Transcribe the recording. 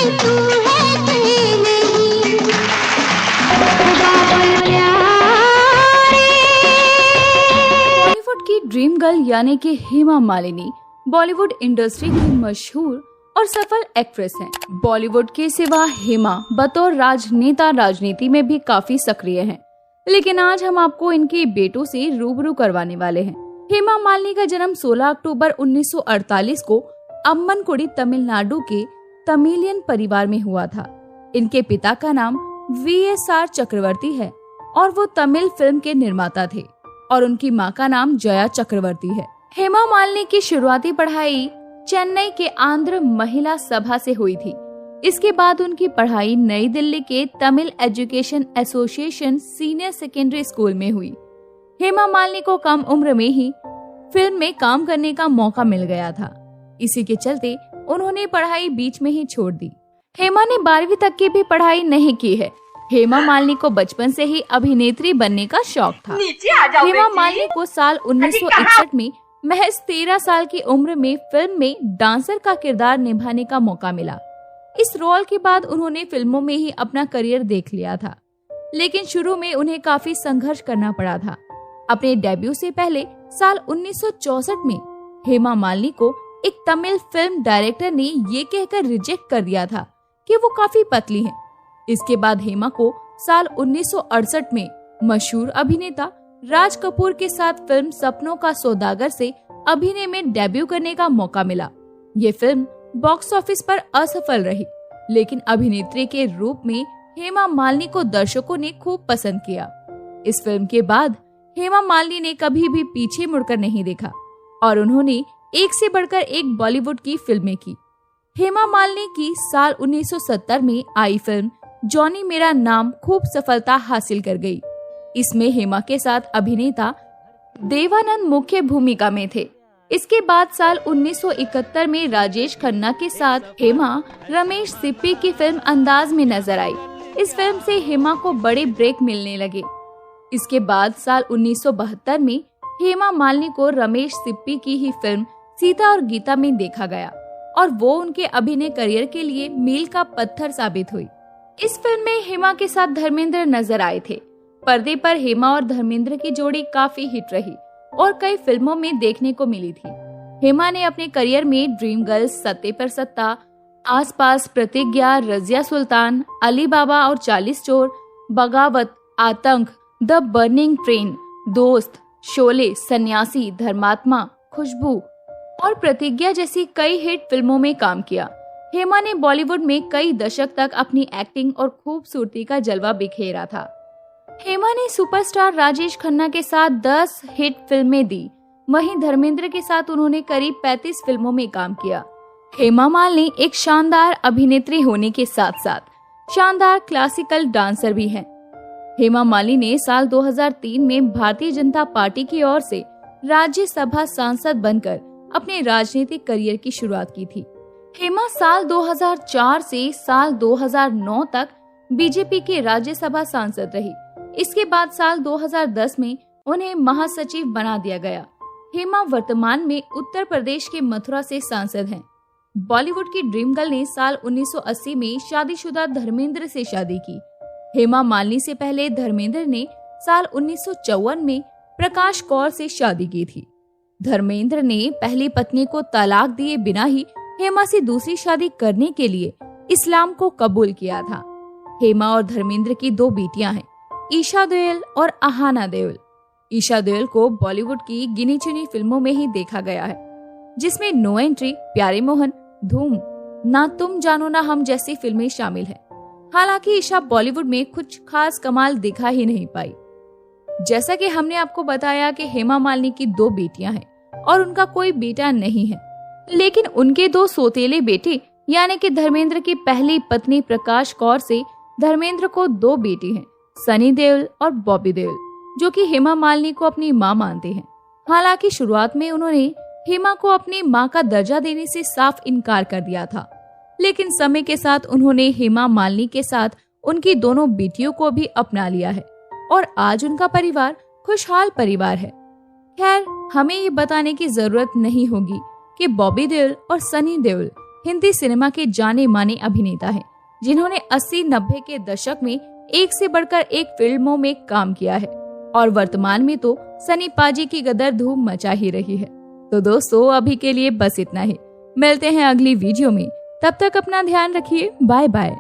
तू है कहीं नहीं, बाबुल प्यारे। बॉलीवुड की ड्रीम गर्ल यानी कि हेमा मालिनी बॉलीवुड इंडस्ट्री की मशहूर और सफल एक्ट्रेस हैं। बॉलीवुड के सिवा हेमा बतौर राजनेता राजनीति में भी काफी सक्रिय हैं। लेकिन आज हम आपको इनके बेटों से रूबरू करवाने वाले हैं। हेमा मालिनी का जन्म 16 अक्टूबर 1948 को अम्मनकुडी तमिलनाडु के तमिलियन परिवार में हुआ था। इनके पिता का नाम VSR चक्रवर्ती है और वो तमिल फिल्म के निर्माता थे और उनकी मां का नाम जया चक्रवर्ती है। हेमा मालिनी की शुरुआती पढ़ाई चेन्नई के आंध्र महिला सभा से हुई थी। इसके बाद उनकी पढ़ाई नई दिल्ली के Tamil education association senior secondary school में हुई। हेमा मालिनी को कम उम्र में ही फिल्म में काम करने का मौका मिल गया था। इसी के चलते उन्होंने पढ़ाई बीच में ही छोड़ दी। हेमा ने 12वीं तक की भी पढ़ाई नहीं की है। हेमा मालिनी को बचपन से ही अभिनेत्री बनने का शौक था। हेमा मालिनी को साल 1961 में महज 13 साल की उम्र में फिल्म में डांसर का किरदार निभाने का मौका मिला। इस रोल के बाद उन्होंने फिल्मों में ही अपना करियर देख लिया था, लेकिन शुरू में उन्हें काफी संघर्ष करना पड़ा था। अपने डेब्यू से पहले साल 1964 में हेमा मालिनी को एक तमिल फिल्म डायरेक्टर ने ये कहकर रिजेक्ट कर दिया था कि वो काफी पतली हैं। इसके बाद हेमा को साल 1968 में मशहूर अभिनेता राज कपूर के साथ फिल्म सपनों का सौदागर से अभिनय में डेब्यू करने का मौका मिला। ये फिल्म बॉक्स ऑफिस पर असफल रही, लेकिन अभिनेत्री के रूप में हेमा मालिनी को दर्शकों ने खूब पसंद किया। इस फिल्म के बाद हेमा मालिनी ने कभी भी पीछे मुड़कर नहीं देखा और उन्होंने एक से बढ़कर एक बॉलीवुड की फिल्में की। हेमा मालिनी की साल 1970 में आई फिल्म जॉनी मेरा नाम खूब सफलता हासिल कर गई। इसमें हेमा के साथ अभिनेता देवानंद मुख्य भूमिका में थे। इसके बाद साल 1971 में राजेश खन्ना के साथ हेमा रमेश सिप्पी की फिल्म अंदाज में नजर आई। इस फिल्म से हेमा को बड़े ब्रेक मिलने लगे। इसके बाद साल 1972 में हेमा मालिनी को रमेश सिप्पी की ही फिल्म सीता और गीता में देखा गया और वो उनके अभिनय करियर के लिए मील का पत्थर साबित हुई। इस फिल्म में हेमा के साथ धर्मेंद्र नजर आए थे। पर्दे पर हेमा और धर्मेंद्र की जोड़ी काफी हिट रही और कई फिल्मों में देखने को मिली थी। हेमा ने अपने करियर में ड्रीम गर्ल्स, सत्ते पर सत्ता, आसपास, प्रतिज्ञा, रजिया सुल्तान, अली बाबा और 40 चोर, बगावत, आतंक, द बर्निंग ट्रेन, दोस्त, शोले, सन्यासी, धर्मात्मा, खुशबू और प्रतिज्ञा जैसी कई हिट फिल्मों में काम किया। हेमा ने बॉलीवुड में कई दशक तक अपनी एक्टिंग और खूबसूरती का जलवा बिखेरा था। हेमा ने सुपरस्टार राजेश खन्ना के साथ 10 हिट फिल्में दी। वहीं धर्मेंद्र के साथ उन्होंने करीब 35 फिल्मों में काम किया। हेमा मालिनी एक शानदार अभिनेत्री होने के साथ साथ शानदार क्लासिकल डांसर भी हैं। हेमा मालिनी ने साल 2003 में भारतीय जनता पार्टी की ओर से राज्यसभा सांसद बनकर अपने राजनीतिक करियर की शुरुआत की थी। हेमा साल 2004 से साल 2009 तक बीजेपी के राज्यसभा सांसद रही। इसके बाद साल 2010 में उन्हें महासचिव बना दिया गया। हेमा वर्तमान में उत्तर प्रदेश के मथुरा से सांसद हैं। बॉलीवुड की ड्रीम गर्ल ने साल 1980 में शादीशुदा धर्मेंद्र से शादी की। हेमा मालिनी से पहले धर्मेंद्र ने साल 1954 में प्रकाश कौर से शादी की थी। धर्मेंद्र ने पहली पत्नी को तलाक दिए बिना ही हेमा से दूसरी शादी करने के लिए इस्लाम को कबूल किया था। हेमा और धर्मेंद्र की 2 बेटियां हैं, ईशा देओल और आहाना देओल। ईशा देओल को बॉलीवुड की गिनी चुनी फिल्मों में ही देखा गया है, जिसमें नो एंट्री, प्यारे मोहन, धूम, ना तुम जानो ना हम जैसी फिल्में शामिल हैं। हालांकि ईशा बॉलीवुड में कुछ खास कमाल दिखा ही नहीं पाई। जैसा कि हमने आपको बताया कि हेमा मालिनी की 2 बेटियां हैं और उनका कोई बेटा नहीं है, लेकिन उनके 2 सौतेले बेटे यानी कि धर्मेंद्र की पहली पत्नी प्रकाश कौर से धर्मेंद्र को 2 बेटी हैं, सनी देओल और बॉबी देओल, जो कि हेमा मालिनी को अपनी मां मानते हैं। हालांकि शुरुआत में उन्होंने हेमा को अपनी मां का दर्जा देने से साफ इनकार कर दिया था, लेकिन समय के साथ उन्होंने हेमा मालिनी के साथ उनकी दोनों बेटियों को भी अपना लिया है और आज उनका परिवार खुशहाल परिवार है। खैर, हमें ये बताने की जरूरत नहीं होगी कि बॉबी देओल और सनी देओल हिंदी सिनेमा के जाने माने अभिनेता हैं, जिन्होंने 80-90 के दशक में एक से बढ़कर एक फिल्मों में काम किया है और वर्तमान में तो सनी पाजी की गदर धूम मचा ही रही है। तो दोस्तों, अभी के लिए बस इतना ही। मिलते हैं अगली वीडियो में, तब तक अपना ध्यान रखिए। Bye bye.